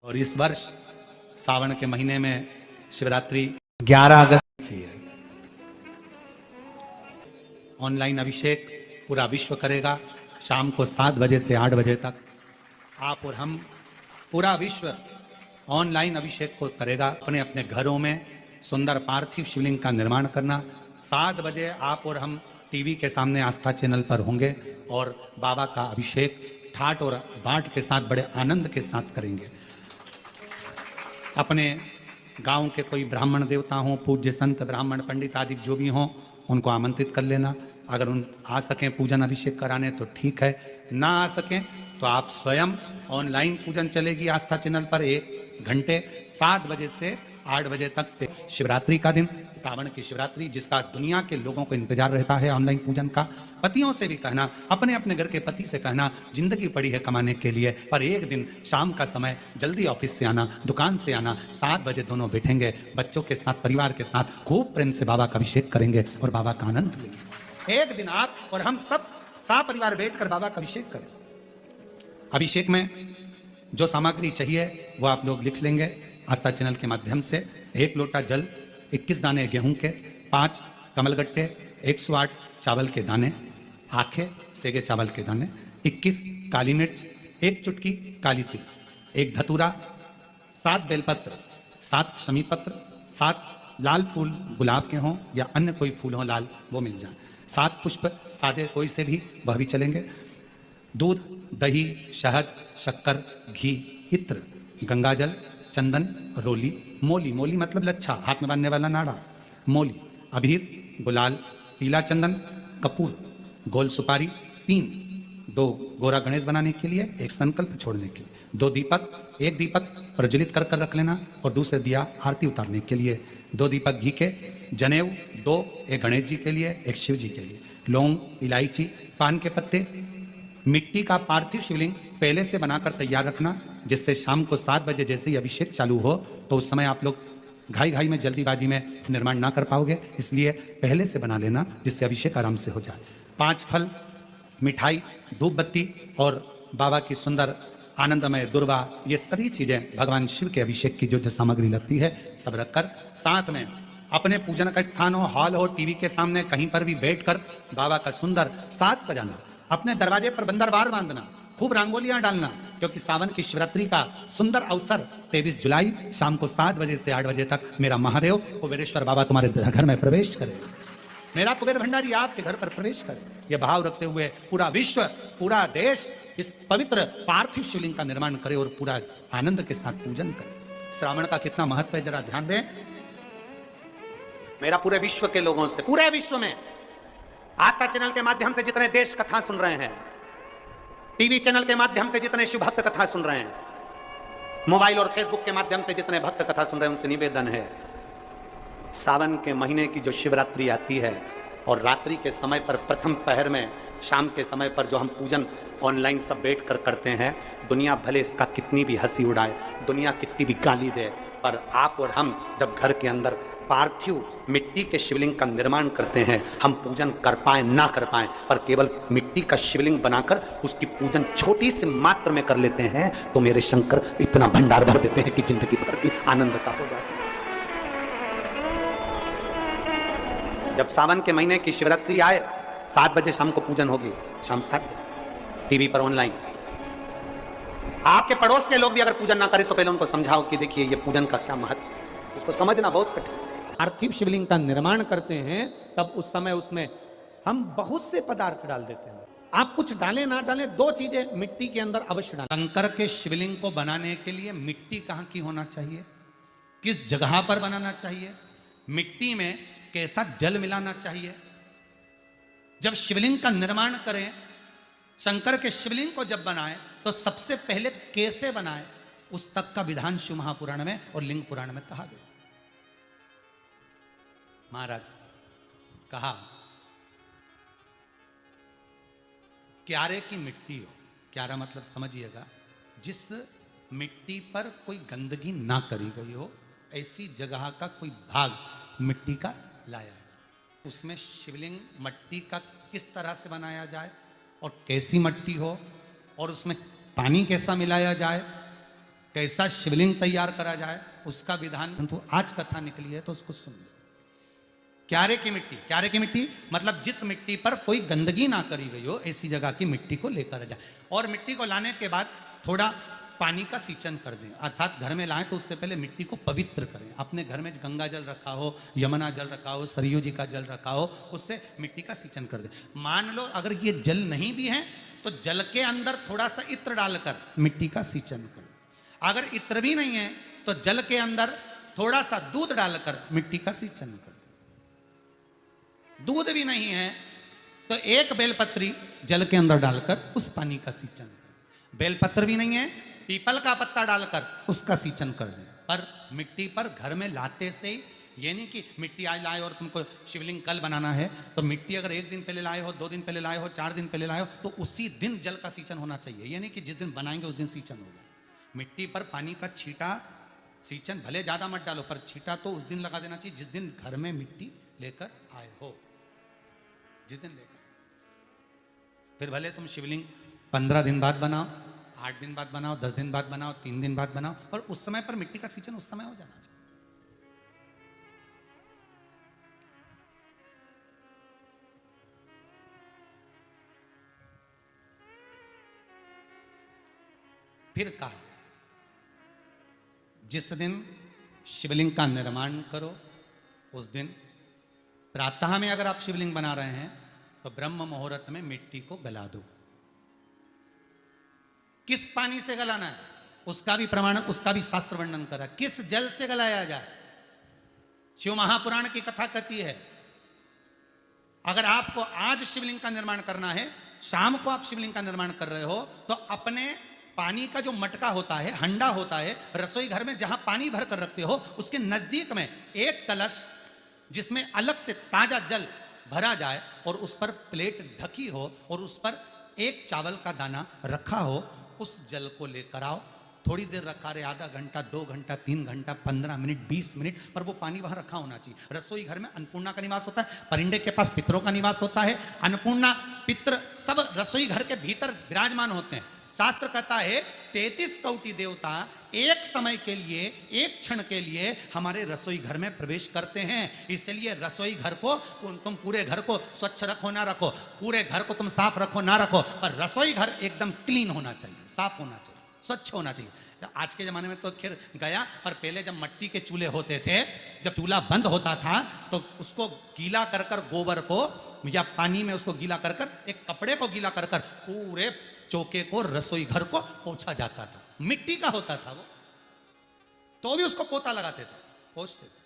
और इस वर्ष सावन के महीने में शिवरात्रि 11 अगस्त की है। ऑनलाइन अभिषेक पूरा विश्व करेगा शाम को 7 बजे से 8 बजे तक। आप और हम पूरा विश्व ऑनलाइन अभिषेक को करेगा। अपने अपने घरों में सुंदर पार्थिव शिवलिंग का निर्माण करना। 7 बजे आप और हम टीवी के सामने आस्था चैनल पर होंगे और बाबा का अभिषेक ठाट और बाट के साथ बड़े आनंद के साथ करेंगे। अपने गांव के कोई ब्राह्मण देवता हों, पूज्य संत ब्राह्मण पंडित आदि जो भी हों, उनको आमंत्रित कर लेना। अगर उन आ सकें पूजन अभिषेक कराने तो ठीक है, ना आ सकें तो आप स्वयं ऑनलाइन पूजन चलेगी आस्था चैनल पर 1 घंटे 7 बजे से 8 बजे तक। शिवरात्रि का दिन, सावन की शिवरात्रि, जिसका दुनिया के लोगों को इंतजार रहता है ऑनलाइन पूजन का। पतियों से भी कहना, अपने अपने घर के पति से कहना, जिंदगी पड़ी है कमाने के लिए, पर एक दिन शाम का समय जल्दी ऑफिस से आना, दुकान से आना, 7 बजे दोनों बैठेंगे बच्चों के साथ, परिवार के साथ, खूब प्रेम से बाबा का अभिषेक करेंगे और बाबा का आनंद लेंगे। एक दिन आप और हम सब परिवार बैठकर बाबा का अभिषेक करें। अभिषेक में जो सामग्री चाहिए वो आप लोग लिख लेंगे आस्था चैनल के माध्यम से। 1 लोटा जल, 21 दाने गेहूं के, 5 कमलगट्टे, 108 चावल के दाने, आखे सेगे चावल के दाने, 21 काली मिर्च, 1 चुटकी काली तिल, 1 धतूरा, 7 बेलपत्र, 7 शमी पत्र, 7 लाल फूल गुलाब के हों या अन्य कोई फूल हो लाल वो मिल जाए, 7 पुष्प सादे कोई से भी वह भी चलेंगे, दूध, दही, शहद, शक्कर, घी, इत्र, गंगाजल, चंदन, रोली, मोली, मोली मतलब लच्छा, हाथ में बांधने वाला नाड़ा, मोली, अबीर, गुलाल, पीला चंदन, कपूर, गोल सुपारी, 3, 2 गोरा गणेश बनाने के लिए, 1 संकल्प छोड़ने के लिए, 2 दीपक, 1 दीपक प्रज्वलित कर रख लेना और दूसरे दिया आरती उतारने के लिए, 2 दीपक घी के, जनेऊ 2, 1 गणेश जी के लिए, 1 शिव जी के लिए, लौंग, इलायची, पान के पत्ते, मिट्टी का पार्थिव शिवलिंग पहले से बनाकर तैयार रखना, जिससे शाम को 7 बजे जैसे ही अभिषेक चालू हो तो उस समय आप लोग घाई घाई में जल्दीबाजी में निर्माण ना कर पाओगे, इसलिए पहले से बना लेना जिससे अभिषेक आराम से हो जाए। 5 फल, मिठाई, धूप बत्ती और बाबा की सुंदर आनंदमय दुर्वा, ये सभी चीजें भगवान शिव के अभिषेक की जो जो सामग्री लगती है सब रखकर, साथ में अपने पूजन का स्थान हो, हॉल हो, टीवी के सामने कहीं पर भी बैठकर बाबा का सुंदर साज सजाना, अपने दरवाजे पर बंदरवार बांधना, खूब रंगोलियां डालना, क्योंकि सावन की शिवरात्रि का सुंदर अवसर 23 जुलाई शाम को 7 बजे से 8 बजे तक मेरा महादेव कुबेरेश्वर बाबा तुम्हारे घर में प्रवेश करे, मेरा कुबेर भंडारी आपके घर पर प्रवेश करे। यह भाव रखते हुए पूरा विश्व, पूरा देश इस पवित्र पार्थिव शिवलिंग का निर्माण करे और पूरा आनंद के साथ पूजन करे। श्रावण का कितना महत्व है जरा ध्यान दें। मेरा पूरे विश्व के लोगों से, पूरे विश्व में आस्था चैनल के माध्यम से जितने देश कथा सुन रहे हैं, टीवी चैनल के माध्यम से जितने शिव भक्त कथा सुन रहे हैं, मोबाइल और फेसबुक के माध्यम से जितने भक्त कथा सुन रहे हैं, उनसे निवेदन है, सावन के महीने की जो शिवरात्रि आती है और रात्रि के समय पर प्रथम पहर में शाम के समय पर जो हम पूजन ऑनलाइन सब बैठ कर करते हैं, दुनिया भले इसका कितनी भी हंसी उड़ाए, दुनिया कितनी भी गाली दे, पर आप और हम जब घर के अंदर पार्थिव मिट्टी के शिवलिंग का निर्माण करते हैं, हम पूजन कर पाए ना कर पाए, पर केवल मिट्टी का शिवलिंग बनाकर उसकी पूजन छोटी सी मात्र में कर लेते हैं तो मेरे शंकर इतना भंडार भर देते हैं कि जिंदगी भर की आनंद का हो जाता है। जब सावन के महीने की शिवरात्रि आए, 7 बजे शाम को पूजन होगी, शाम 7 बजे टीवी पर ऑनलाइन। आपके पड़ोस के लोग भी अगर पूजन ना करें तो पहले उनको समझाओ कि देखिए ये पूजन का क्या महत्व है, उसको समझना बहुत कठिन। पार्थिव शिवलिंग का निर्माण करते हैं तब उस समय उसमें हम बहुत से पदार्थ डाल देते हैं। आप कुछ डालें ना डालें, 2 चीजें मिट्टी के अंदर अवश्य डालें। शंकर के शिवलिंग को बनाने के लिए मिट्टी कहाँ की होना चाहिए, किस जगह पर बनाना चाहिए, मिट्टी में कैसा जल मिलाना चाहिए। जब शिवलिंग का निर्माण करें, शंकर के शिवलिंग को जब बनाएं तो सबसे पहले कैसे बनाएं, उस तक का विधान शिव महापुराण में और लिंग पुराण में कहा गया। महाराज कहा क्यारे की मिट्टी हो, क्यारा मतलब समझिएगा जिस मिट्टी पर कोई गंदगी ना करी गई हो, ऐसी जगह का कोई भाग मिट्टी का लाया जाए, उसमें शिवलिंग मट्टी का किस तरह से बनाया जाए और कैसी मट्टी हो और उसमें पानी कैसा मिलाया जाए कैसा शिवलिंग तैयार करा जाए उसका विधान तो आज कथा निकली है, तो उसको सुन लो। क्यारे की मिट्टी, क्यारे की मिट्टी मतलब जिस मिट्टी पर कोई गंदगी ना करी गई हो, ऐसी जगह की मिट्टी को लेकर जाए। और मिट्टी को लाने के बाद थोड़ा पानी का सींचन कर दें, अर्थात घर में लाएं तो उससे पहले मिट्टी को पवित्र करें। अपने घर में गंगा जल रखा हो, यमुना जल रखा हो, सरयू जी का जल रखा हो, उससे मिट्टी का सींचन कर दें। मान लो अगर ये जल नहीं भी है तो जल के अंदर थोड़ा सा इत्र डालकर मिट्टी का सींचन कर दें। अगर इत्र भी नहीं है तो जल के अंदर थोड़ा सा दूध डालकर मिट्टी का सींचन कर दें। दूध भी नहीं है तो एक बेलपत्री जल के अंदर डालकर उस पानी का सींचन कर। बेलपत्र भी नहीं है, पीपल का पत्ता डालकर उसका सींचन कर दें। पर मिट्टी पर घर में लाते से ये नहीं कि मिट्टी आज लाए और तुमको शिवलिंग कल बनाना है, तो मिट्टी अगर 1 दिन पहले लाए हो, 2 दिन पहले लाए हो, 4 दिन पहले लाए हो, तो उसी दिन जल का सींचन होना चाहिए। ये नहीं कि जिस दिन बनाएंगे उस दिन सींचन होगा। मिट्टी पर पानी का छींटा, सींचन भले ज्यादा मत डालो, पर छींटा तो उस दिन लगा देना चाहिए जिस दिन घर में मिट्टी लेकर आए हो, जिस दिन लेकर। फिर भले तुम शिवलिंग 15 दिन बाद बनाओ, 8 दिन बाद बनाओ, 10 दिन बाद बनाओ, 3 दिन बाद बनाओ, और उस समय पर मिट्टी का सींचन उस समय हो जाना चाहिए। फिर कहा जिस दिन शिवलिंग का निर्माण करो उस दिन प्रातः में अगर आप शिवलिंग बना रहे हैं तो ब्रह्म मुहूर्त में मिट्टी को गला दो। किस पानी से गलाना है उसका भी प्रमाण, उसका भी शास्त्र वर्णन करा। किस जल से गलाया जाए, शिव महापुराण की कथा कहती है अगर आपको आज शिवलिंग का निर्माण करना है, शाम को आप शिवलिंग का निर्माण कर रहे हो, तो अपने पानी का जो मटका होता है, हंडा होता है, रसोई घर में जहां पानी भर कर रखते हो उसके नजदीक में एक कलश जिसमें अलग से ताजा जल भरा जाए और उस पर प्लेट ढकी हो और उस पर एक चावल का दाना रखा हो, उस जल को लेकर आओ। थोड़ी देर रखा रहे, आधा घंटा, 2 घंटा, 3 घंटा, 15 मिनट, 20 मिनट, पर वो पानी वहां रखा होना चाहिए। रसोई घर में अन्नपूर्णा का निवास होता है, परिंदे के पास पितरों का निवास होता है। अन्नपूर्णा, पितर सब रसोई घर के भीतर विराजमान होते हैं। शास्त्र कहता है 33 कोटि देवता एक समय के लिए, एक क्षण के लिए हमारे रसोई घर में प्रवेश करते हैं। इसलिए रसोई घर को तुम पूरे घर को स्वच्छ रखो ना रखो, पूरे घर को तुम साफ रखो ना रखो, पर रसोई घर एकदम क्लीन होना चाहिए, साफ होना चाहिए, स्वच्छ होना चाहिए। आज के जमाने में तो खैर गया, पर पहले जब मट्टी के चूल्हे होते थे, जब चूल्हा बंद होता था तो उसको गीला कर कर, गोबर को या पानी में उसको गीला कर कर, एक कपड़े को गीला कर कर पूरे चौके को, रसोई घर को पोंछा जाता था। मिट्टी का होता था वो, तो भी उसको पोता लगाते थे, पोंछते थे।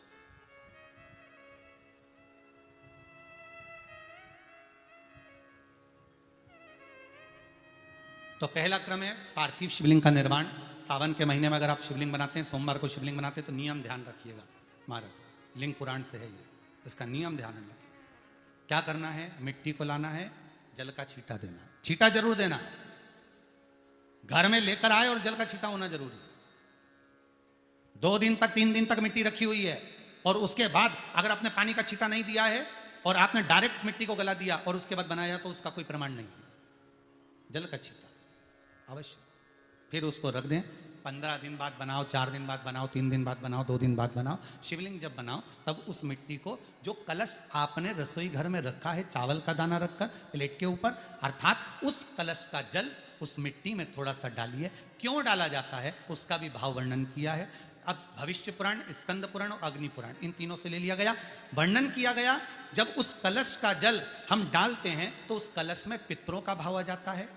तो पहला क्रम है पार्थिव शिवलिंग का निर्माण। सावन के महीने में अगर आप शिवलिंग बनाते हैं, सोमवार को शिवलिंग बनाते हैं, तो नियम ध्यान रखिएगा महाराज, लिंग पुराण से है ये, इसका नियम ध्यान रखिए। क्या करना है, मिट्टी को लाना है, जल का छींटा देना, छींटा जरूर देना, घर में लेकर आए और जल का छींटा होना जरूरी है। 2 दिन तक, 3 दिन तक मिट्टी रखी हुई है और उसके बाद अगर आपने पानी का छींटा नहीं दिया है और आपने डायरेक्ट मिट्टी को गला दिया और उसके बाद बनाया, तो उसका कोई प्रमाण नहीं। जल का छींटा अवश्य। फिर उसको रख दें, 15 दिन बाद बनाओ, 4 दिन बाद बनाओ, 3 दिन बाद बनाओ, 2 दिन बाद बनाओ। शिवलिंग जब बनाओ तब उस मिट्टी को, जो कलश आपने रसोई घर में रखा है चावल का दाना रखकर प्लेट के ऊपर, अर्थात उस कलश का जल उस मिट्टी में थोड़ा सा डालिए। क्यों डाला जाता है उसका भी भाव वर्णन किया है। अब भविष्य पुराण, स्कंद पुराण और अग्नि पुराण, इन तीनों से ले लिया गया, वर्णन किया गया। जब उस कलश का जल हम डालते हैं तो उस कलश में पितरों का भाव आ जाता है,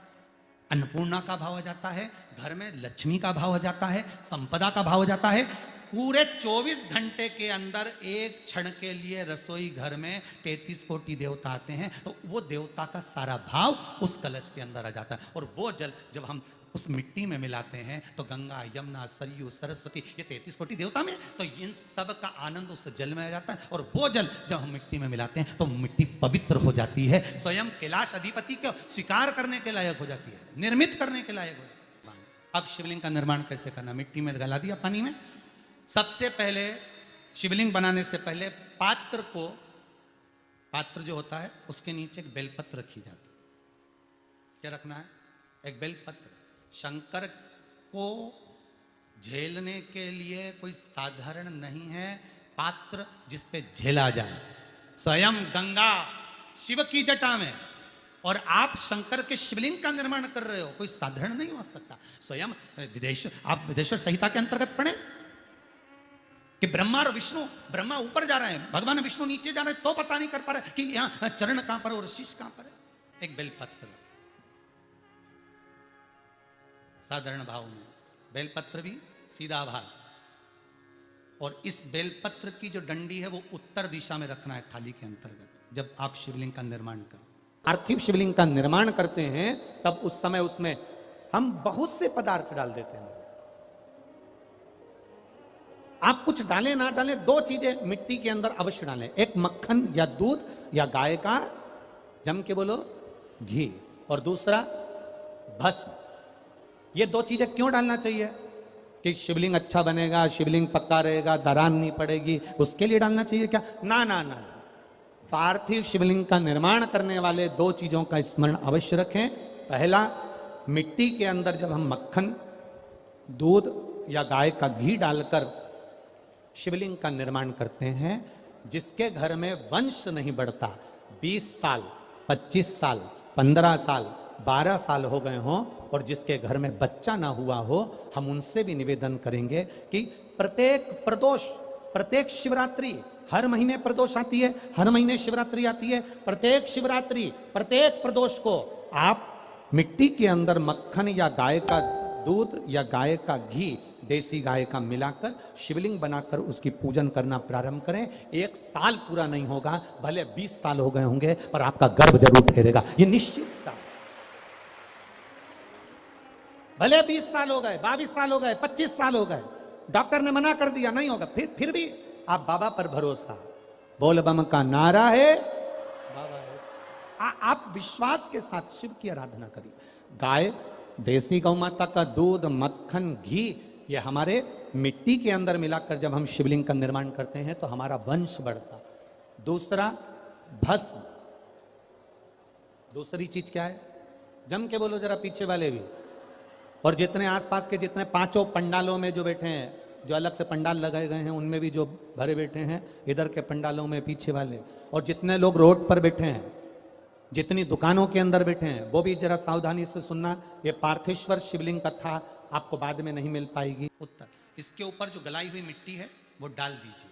अन्नपूर्णा का भाव आ जाता है, घर में लक्ष्मी का भाव आ जाता है, संपदा का भाव आ जाता है। पूरे 24 घंटे के अंदर एक क्षण के लिए रसोई घर में 33 कोटि देवता आते हैं, तो वो देवता का सारा भाव उस कलश के अंदर आ जाता है। और वो जल जब हम उस मिट्टी में मिलाते हैं तो गंगा, यमुना, सरयू, सरस्वती, ये 33 कोटि देवता में, तो इन सब का आनंद उस जल में आ जाता है। और वो जल जब हम मिट्टी में मिलाते हैं तो मिट्टी पवित्र हो जाती है, स्वयं कैलाश अधिपति को स्वीकार करने के लायक हो जाती है, निर्मित करने के लायक हो जाती है। अब शिवलिंग का निर्माण कैसे करना, मिट्टी में गला दिया पानी में। सबसे पहले शिवलिंग बनाने से पहले पात्र को, पात्र जो होता है उसके नीचे एक बेलपत्र रखी जाती है। क्या रखना है, एक बेलपत्र। शंकर को झेलने के लिए कोई साधारण नहीं है पात्र जिस पे झेला जाए। स्वयं गंगा शिव की जटा में और आप शंकर के शिवलिंग का निर्माण कर रहे हो, कोई साधारण नहीं हो सकता। स्वयं आप विदेश्वर संहिता के अंतर्गत पढ़े कि ब्रह्मा और विष्णु, ब्रह्मा ऊपर जा रहे हैं, भगवान विष्णु नीचे जा रहे हैं, तो पता नहीं कर पा रहे कि यहां चरण कहां पर और शीश कहां पर है। एक बेलपत्र साधारण भाव में, बेलपत्र भी सीधा भाग, और इस बेलपत्र की जो डंडी है वो उत्तर दिशा में रखना है थाली के अंतर्गत। जब आप शिवलिंग का निर्माण करें, पार्थिव शिवलिंग का निर्माण करते हैं, तब उस समय उसमें हम बहुत से पदार्थ डाल देते हैं। आप कुछ डालें ना डालें, दो चीजें मिट्टी के अंदर अवश्य डालें, एक मक्खन या दूध या गाय का, जम के बोलो, घी, और दूसरा भस्म। ये दो चीजें क्यों डालना चाहिए? कि शिवलिंग अच्छा बनेगा, शिवलिंग पक्का रहेगा, दरार नहीं पड़ेगी, उसके लिए डालना चाहिए क्या? ना ना ना, पार्थिव शिवलिंग का निर्माण करने वाले दो चीजों का स्मरण अवश्य रखें। पहला, मिट्टी के अंदर जब हम मक्खन, दूध या गाय का घी डालकर शिवलिंग का निर्माण करते हैं, जिसके घर में वंश नहीं बढ़ता, 20 साल 25 साल 15 साल 12 साल हो गए हों, और जिसके घर में बच्चा ना हुआ हो, हम उनसे भी निवेदन करेंगे कि प्रत्येक प्रदोष, प्रत्येक शिवरात्रि, हर महीने प्रदोष आती है, हर महीने शिवरात्रि आती है, प्रत्येक शिवरात्रि, प्रत्येक प्रदोष को आप मिट्टी के अंदर मक्खन या गाय का दूध या गाय का घी, देसी गाय का मिलाकर शिवलिंग बनाकर उसकी पूजन करना प्रारंभ करें। 1 साल पूरा नहीं होगा, भले 20 साल हो गए होंगे, पर आपका गर्भ जरूर ठहरेगा, ये निश्चित था। भले 20 साल हो गए, 22 साल हो गए, 25 साल हो गए, डॉक्टर ने मना कर दिया नहीं होगा, फिर भी आप बाबा पर भरोसा, बोल बम का नारा है, बाबा है। आप विश्वास के साथ शिव की आराधना करिए। गाय, देसी गौ माता का दूध, मक्खन, घी, ये हमारे मिट्टी के अंदर मिलाकर जब हम शिवलिंग का निर्माण करते हैं तो हमारा वंश बढ़ता। दूसरा, भस्म। दूसरी चीज क्या है? जम के बोलो जरा, पीछे वाले भी, और जितने आसपास के जितने 5 पंडालों में जो बैठे हैं, जो अलग से पंडाल लगाए गए हैं, उनमें भी जो भरे बैठे हैं, इधर के पंडालों में पीछे वाले, और जितने लोग रोड पर बैठे हैं, जितनी दुकानों के अंदर बैठे हैं, वो भी जरा सावधानी से सुनना। ये पार्थेश्वर शिवलिंग कथा आपको बाद में नहीं मिल पाएगी। उत्तर, इसके ऊपर जो गलाई हुई मिट्टी है वो डाल दीजिए,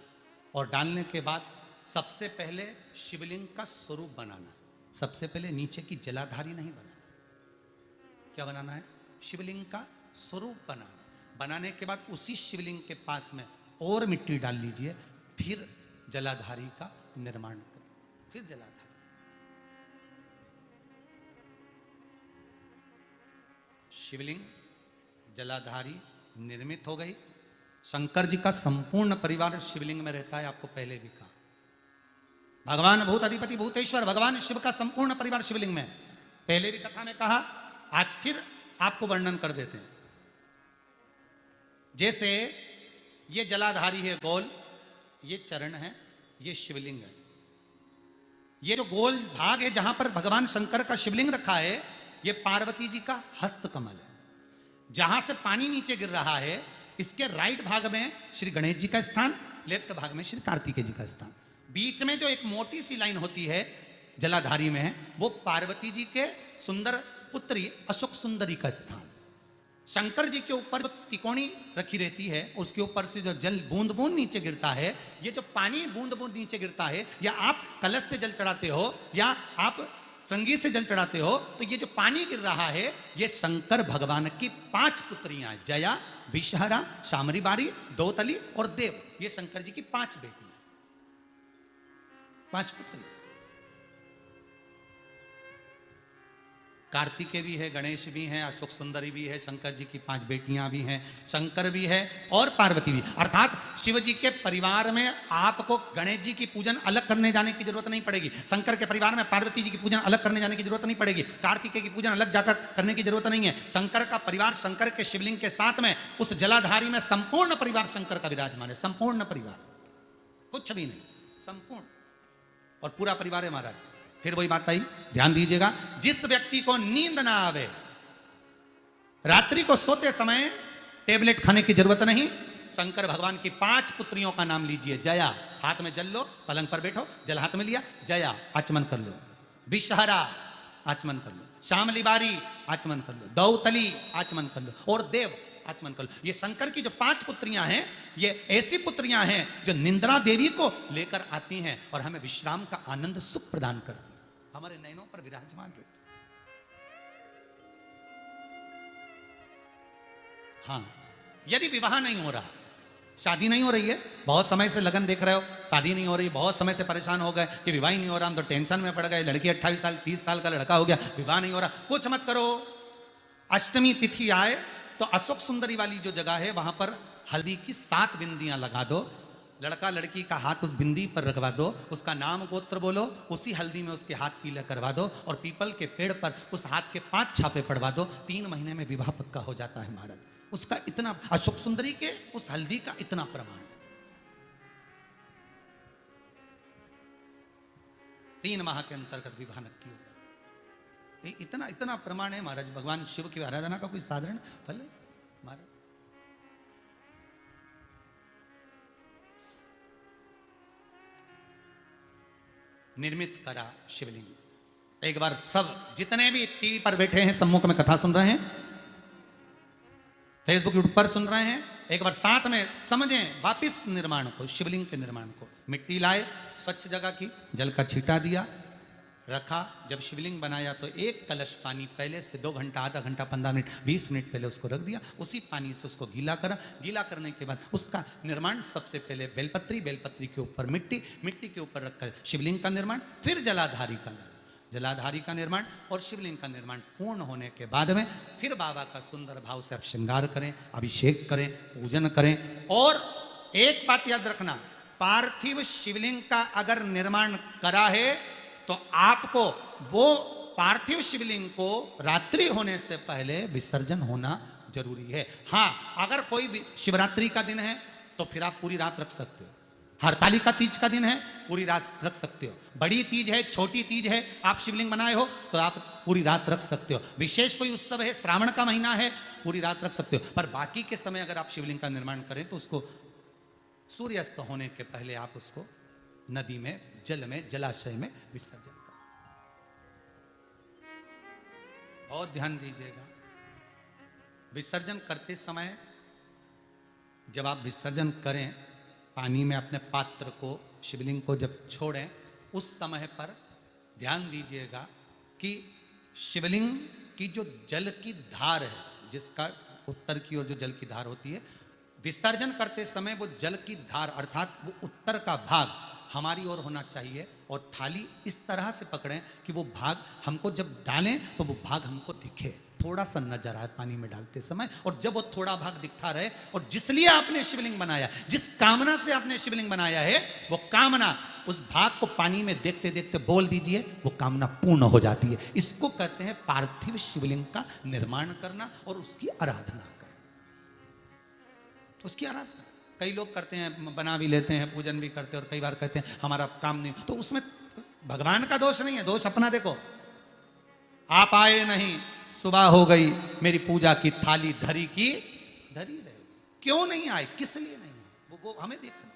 और डालने के बाद सबसे पहले शिवलिंग का स्वरूप बनाना। सबसे पहले नीचे की जलाधारी नहीं बनाना। क्या बनाना है? शिवलिंग का स्वरूप बनाना। बनाने के बाद उसी शिवलिंग के पास में और मिट्टी डाल लीजिए, फिर जलाधारी का निर्माण करें, फिर जलाधारी। शिवलिंग, जलाधारी निर्मित हो गई। शंकर जी का संपूर्ण परिवार शिवलिंग में रहता है, आपको पहले भी कहा। भगवान भूत अधिपति भूतेश्वर, भगवान शिव का संपूर्ण परिवार शिवलिंग में, पहले भी कथा में कहा, आज फिर आपको वर्णन कर देते हैं। जैसे ये जलाधारी है गोल, ये चरण है, ये शिवलिंग है। ये जो गोल भाग है जहां पर भगवान शंकर का शिवलिंग रखा है, ये पार्वती जी का हस्त कमल है। जहां से पानी नीचे गिर रहा है, इसके राइट भाग में श्री गणेश जी का स्थान, लेफ्ट भाग में श्री कार्तिकेय जी का स्थान। बीच में जो एक मोटी सी लाइन होती है जलाधारी में, वो पार्वती जी के सुंदर पुत्री अशोक सुंदरी का स्थान। शंकर जी के ऊपर जो तिकोनी रखी रहती है, उसके ऊपर से जो जल बूंद बूंद नीचे गिरता है, ये जो पानी बूंद बूंद नीचे गिरता है, या आप कलश से जल चढ़ाते हो या आप संगीत से जल चढ़ाते हो, तो ये जो पानी गिर रहा है, ये शंकर भगवान की 5 पुत्रियां, जया, विषहरा, शामरीबारी, दौतली और देव, ये शंकर जी की 5 बेटियां, 5 पुत्री। कार्तिकेय भी है, गणेश भी हैं, अशोक सुंदरी भी है, शंकर जी की 5 बेटियां भी हैं, शंकर भी है और पार्वती भी। अर्थात शिव जी के परिवार में आपको गणेश जी की पूजन अलग करने जाने की जरूरत नहीं पड़ेगी, शंकर के परिवार में पार्वती जी की पूजन अलग करने जाने की जरूरत नहीं पड़ेगी, कार्तिकेय की पूजन अलग जाकर करने की जरूरत नहीं है। शंकर का परिवार, शंकर के शिवलिंग के साथ में उस जलाधारी में संपूर्ण परिवार शंकर का विराजमान है, संपूर्ण परिवार, कुछ भी नहीं, संपूर्ण, और पूरा परिवार है महाराज। फिर वही बात आई, ध्यान दीजिएगा, जिस व्यक्ति को नींद ना आवे, रात्रि को सोते समय टेबलेट खाने की जरूरत नहीं। शंकर भगवान की 5 पुत्रियों का नाम लीजिए। जया, हाथ में जल लो, पलंग पर बैठो, जल हाथ में लिया, जया आचमन कर लो। विषहरा आचमन कर लो। श्यामली बारी आचमन कर लो। दौतली आचमन कर लो। और देव आचमन कर लो। ये शंकर की जो 5 पुत्रियां हैं, ये ऐसी पुत्रियां हैं जो निंद्रा देवी को लेकर आती हैं और हमें विश्राम का आनंद सुख प्रदान करती हैं, हमारे नयनों पर विराजमान रहती। हाँ, यदि विवाह नहीं हो रहा, शादी नहीं हो रही है, बहुत समय से लगन देख रहे हो, शादी नहीं हो रही, बहुत समय से परेशान हो गए कि विवाह ही नहीं हो रहा, हम तो टेंशन में पड़ गए, लड़की 28 साल 30 साल का लड़का हो गया, विवाह नहीं हो रहा, कुछ मत करो। अष्टमी तिथि आए तो अशोक सुंदरी वाली जो जगह है वहां पर हल्दी की 7 बिंदियां लगा दो। लड़का लड़की का हाथ उस बिंदी पर रखवा दो, उसका नाम गोत्र बोलो, उसी हल्दी में उसके हाथ पीले करवा दो और पीपल के पेड़ पर उस हाथ के 5 छापे पड़वा दो। 3 महीने में विवाह पक्का हो जाता है महाराज। उसका इतना, अशोक सुंदरी के उस हल्दी का इतना प्रमाण। 3 माह के अंतर्गत विवाह नक्की होगा। इतना इतना प्रमाण है महाराज। भगवान शिव की आराधना का कोई साधारण फल है महाराज। निर्मित करा शिवलिंग। एक बार सब जितने भी टीवी पर बैठे हैं, सम्मुख में कथा सुन रहे हैं, फेसबुक यूट्यूब पर सुन रहे हैं, एक बार साथ में समझें वापिस निर्माण को, शिवलिंग के निर्माण को। मिट्टी लाए, स्वच्छ जगह की, जल का छींटा दिया, रखा। जब शिवलिंग बनाया तो 1 कलश पानी पहले से 2 घंटा, आधा घंटा, 15 मिनट, 20 मिनट पहले उसको रख दिया। उसी पानी से उसको गीला करा। गीला करने के बाद उसका निर्माण सबसे पहले बेलपत्री, बेलपत्री के ऊपर मिट्टी, मिट्टी के ऊपर रखकर शिवलिंग का निर्माण, फिर जलाधारी का निर्माण, जलाधारी का निर्माण और शिवलिंग का निर्माण पूर्ण होने के बाद में फिर बाबा का सुंदर भाव से आप श्रृंगार करें, अभिषेक करें, पूजन करें। और एक बात याद रखना, पार्थिव शिवलिंग का अगर निर्माण करा है तो आपको वो पार्थिव शिवलिंग को रात्रि होने से पहले विसर्जन होना जरूरी है। हाँ, अगर कोई शिवरात्रि का दिन है तो फिर आप पूरी रात रख सकते हो। हरतालिका तीज का दिन है, पूरी रात रख सकते हो। बड़ी तीज है, छोटी तीज है, आप शिवलिंग बनाए हो तो आप पूरी रात रख सकते हो। विशेष कोई उत्सव है, श्रावण का महीना है, पूरी रात रख सकते हो। पर बाकी के समय अगर आप शिवलिंग का निर्माण करें तो उसको सूर्यास्त होने के पहले आप उसको नदी में, जल में, जलाशय में विसर्जन करें। बहुत ध्यान दीजिएगा। विसर्जन करते समय जब आप विसर्जन करें, पानी में अपने पात्र को, शिवलिंग को जब छोड़ें, उस समय पर ध्यान दीजिएगा कि शिवलिंग की जो जल की धार है, जिसका उत्तर की ओर जो जल की धार होती है, विसर्जन करते समय वो जल की धार अर्थात वो उत्तर का भाग हमारी ओर होना चाहिए और थाली इस तरह से पकड़ें कि वो भाग हमको जब डालें तो वो भाग हमको दिखे, थोड़ा सा नजर आए पानी में डालते समय। और जब वो थोड़ा भाग दिखता रहे, और जिसलिए आपने शिवलिंग बनाया, जिस कामना से आपने शिवलिंग बनाया है, वो कामना उस भाग को पानी में देखते देखते बोल दीजिए, वो कामना पूर्ण हो जाती है। इसको कहते हैं पार्थिव शिवलिंग का निर्माण करना और उसकी आराधना करना। उसकी आराधना कई लोग करते हैं, बना भी लेते हैं, पूजन भी करते हैं, और कई बार कहते हैं हमारा काम नहीं, तो उसमें भगवान का दोष नहीं है, दोष अपना देखो। आप आए नहीं, सुबह हो गई, मेरी पूजा की थाली धरी की धरी रहेगी। क्यों नहीं आए, किस लिए नहीं, वो हमें देखना।